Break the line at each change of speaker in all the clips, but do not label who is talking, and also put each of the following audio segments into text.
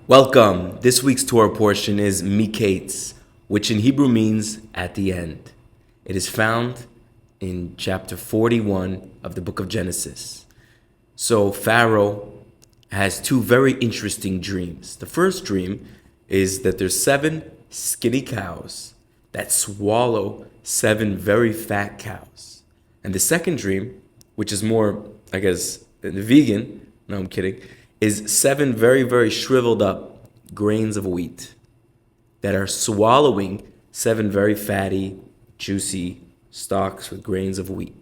Welcome. This week's Torah portion is Miketz, which in Hebrew means at the end. It is found in chapter 41 of the book of Genesis. So Pharaoh has two very interesting dreams. The first dream is that there's 7 skinny cows that swallow 7 very fat cows. And the second dream, which is more, I guess, vegan, no, I'm kidding, is 7 very, very shriveled up grains of wheat that are swallowing 7 very fatty, juicy stalks with grains of wheat.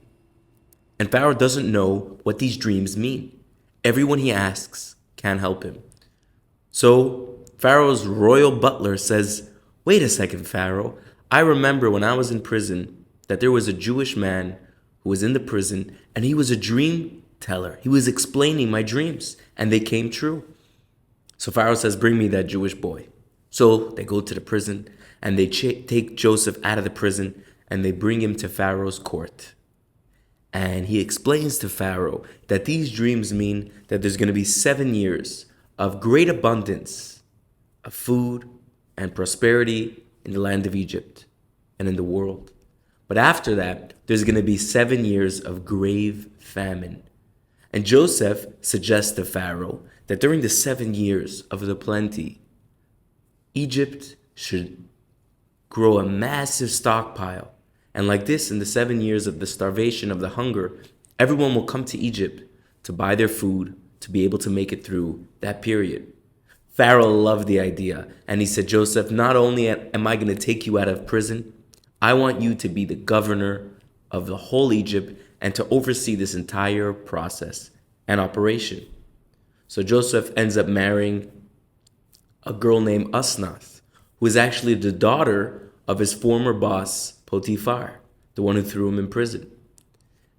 And Pharaoh doesn't know what these dreams mean. Everyone he asks can't help him. So Pharaoh's royal butler says, "Wait a second, Pharaoh. I remember when I was in prison that there was a Jewish man who was in the prison and he was a dream teller. He was explaining my dreams and they came true." So Pharaoh says, "Bring me that Jewish boy." So they go to the prison and they take Joseph out of the prison and they bring him to Pharaoh's court. And he explains to Pharaoh that these dreams mean that there's going to be 7 years of great abundance of food and prosperity in the land of Egypt and in the world. But after that, there's going to be 7 years of grave famine. And Joseph suggests to Pharaoh that during the 7 years of the plenty, Egypt should grow a massive stockpile. And like this, in the 7 years of the starvation, of the hunger, everyone will come to Egypt to buy their food, to be able to make it through that period. Pharaoh loved the idea, and he said, "Joseph, not only am I going to take you out of prison, I want you to be the governor of the whole Egypt and to oversee this entire process and operation." So Joseph ends up marrying a girl named Asnath, who is actually the daughter of his former boss, Potiphar, the one who threw him in prison.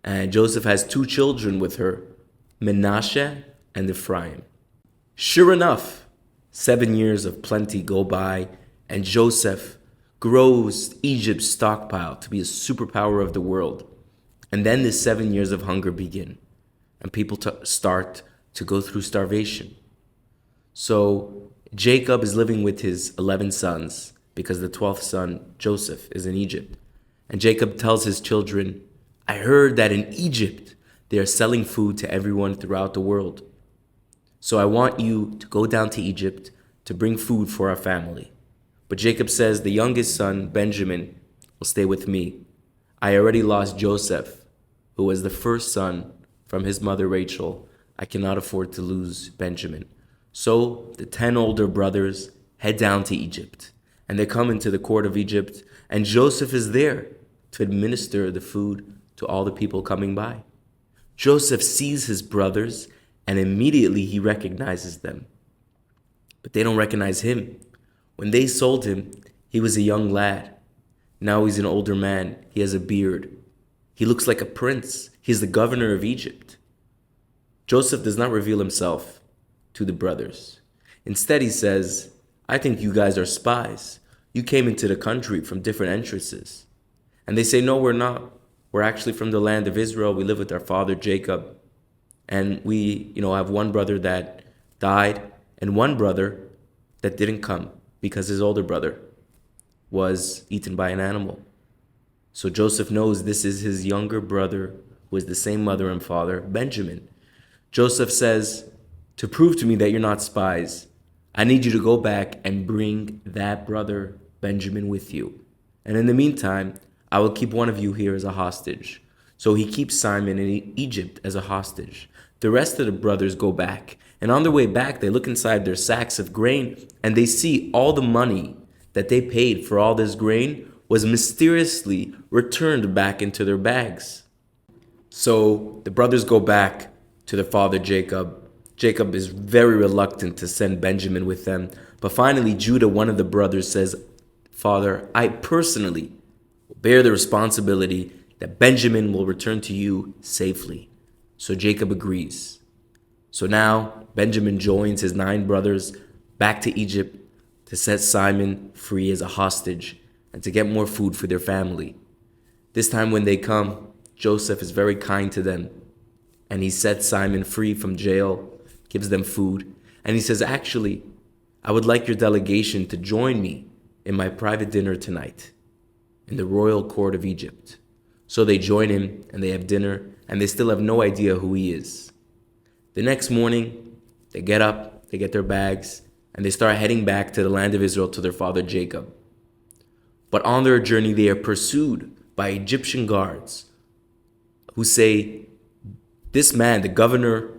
And Joseph has 2 children with her, Menashe and Ephraim. Sure enough, 7 years of plenty go by, and Joseph grows Egypt's stockpile to be a superpower of the world. And then the 7 years of hunger begin, and people start to go through starvation. So Jacob is living with his 11 sons because the 12th son, Joseph, is in Egypt. And Jacob tells his children, "I heard that in Egypt they are selling food to everyone throughout the world. So I want you to go down to Egypt to bring food for our family." But Jacob says, "The youngest son, Benjamin, will stay with me. I already lost Joseph, who was the first son from his mother Rachel. I cannot afford to lose Benjamin." So the 10 older brothers head down to Egypt, and they come into the court of Egypt, and Joseph is there to administer the food to all the people coming by. Joseph sees his brothers, and immediately he recognizes them. But they don't recognize him. When they sold him, he was a young lad. Now he's an older man. He has a beard. He looks like a prince. He's the governor of Egypt. Joseph does not reveal himself to the brothers. Instead, he says, "I think you guys are spies. You came into the country from different entrances." And they say, "No, we're not. We're actually from the land of Israel. We live with our father Jacob. And we, have one brother that died and one brother that didn't come because his older brother was eaten by an animal." So Joseph knows this is his younger brother who is the same mother and father, Benjamin. Joseph says, "To prove to me that you're not spies, I need you to go back and bring that brother, Benjamin, with you. And in the meantime, I will keep one of you here as a hostage." So he keeps Simon in Egypt as a hostage. The rest of the brothers go back. And on their way back, they look inside their sacks of grain and they see all the money that they paid for all this grain was mysteriously returned back into their bags. So the brothers go back to their father Jacob. Jacob is very reluctant to send Benjamin with them. But finally, Judah, one of the brothers, says, "Father, I personally will bear the responsibility that Benjamin will return to you safely." So Jacob agrees. So now Benjamin joins his 9 brothers back to Egypt to set Simon free as a hostage and to get more food for their family. This time when they come, Joseph is very kind to them, and he sets Simon free from jail, gives them food, and he says, "Actually, I would like your delegation to join me in my private dinner tonight in the royal court of Egypt. So they join him and they have dinner, and they still have no idea who he is. The next morning, they get up, they get their bags, and they start heading back to the land of Israel to their father Jacob. But on their journey, they are pursued by Egyptian guards who say, this man, the governor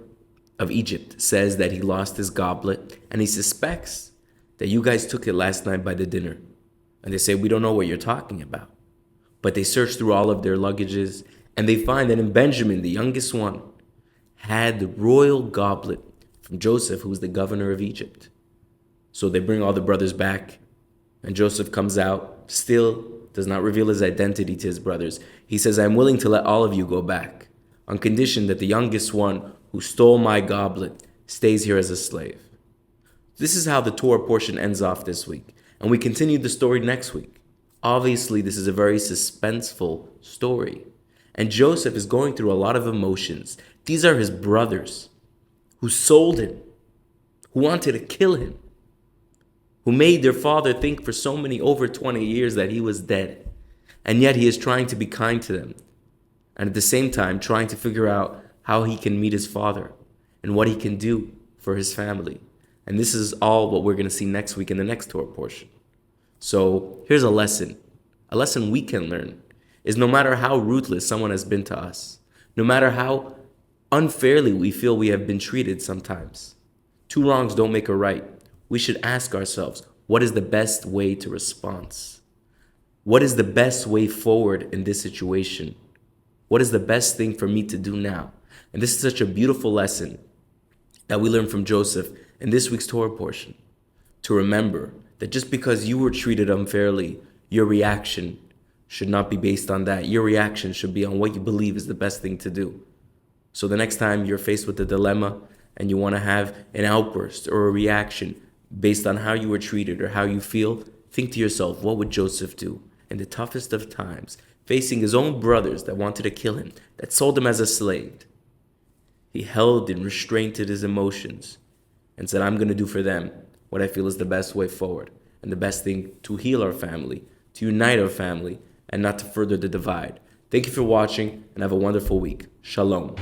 of Egypt, says that he lost his goblet and he suspects that you guys took it last night by the dinner. And they say, we don't know what you're talking about. But they search through all of their luggages and they find that in Benjamin, the youngest one, had the royal goblet from Joseph, who was the governor of Egypt. So they bring all the brothers back, and Joseph comes out, still does not reveal his identity to his brothers. He says, I'm willing to let all of you go back, on condition that the youngest one who stole my goblet stays here as a slave. This is how the Torah portion ends off this week, and we continue the story next week. Obviously, this is a very suspenseful story, and Joseph is going through a lot of emotions. These are his brothers who sold him, who wanted to kill him, who made their father think for so many over 20 years that he was dead. And yet he is trying to be kind to them. And at the same time, trying to figure out how he can meet his father and what he can do for his family. And this is all what we're going to see next week in the next Torah portion. So here's a lesson. A lesson we can learn is no matter how ruthless someone has been to us, no matter how unfairly we feel we have been treated sometimes, two wrongs don't make a right. We should ask ourselves, what is the best way to respond? What is the best way forward in this situation? What is the best thing for me to do now? And this is such a beautiful lesson that we learn from Joseph in this week's Torah portion. To remember that just because you were treated unfairly, your reaction should not be based on that. Your reaction should be on what you believe is the best thing to do. So the next time you're faced with a dilemma and you want to have an outburst or a reaction based on how you were treated or how you feel, think to yourself, what would Joseph do in the toughest of times, facing his own brothers that wanted to kill him, that sold him as a slave? He held and restrained his emotions and said, I'm going to do for them what I feel is the best way forward and the best thing to heal our family, to unite our family, and not to further the divide. Thank you for watching and have a wonderful week. Shalom.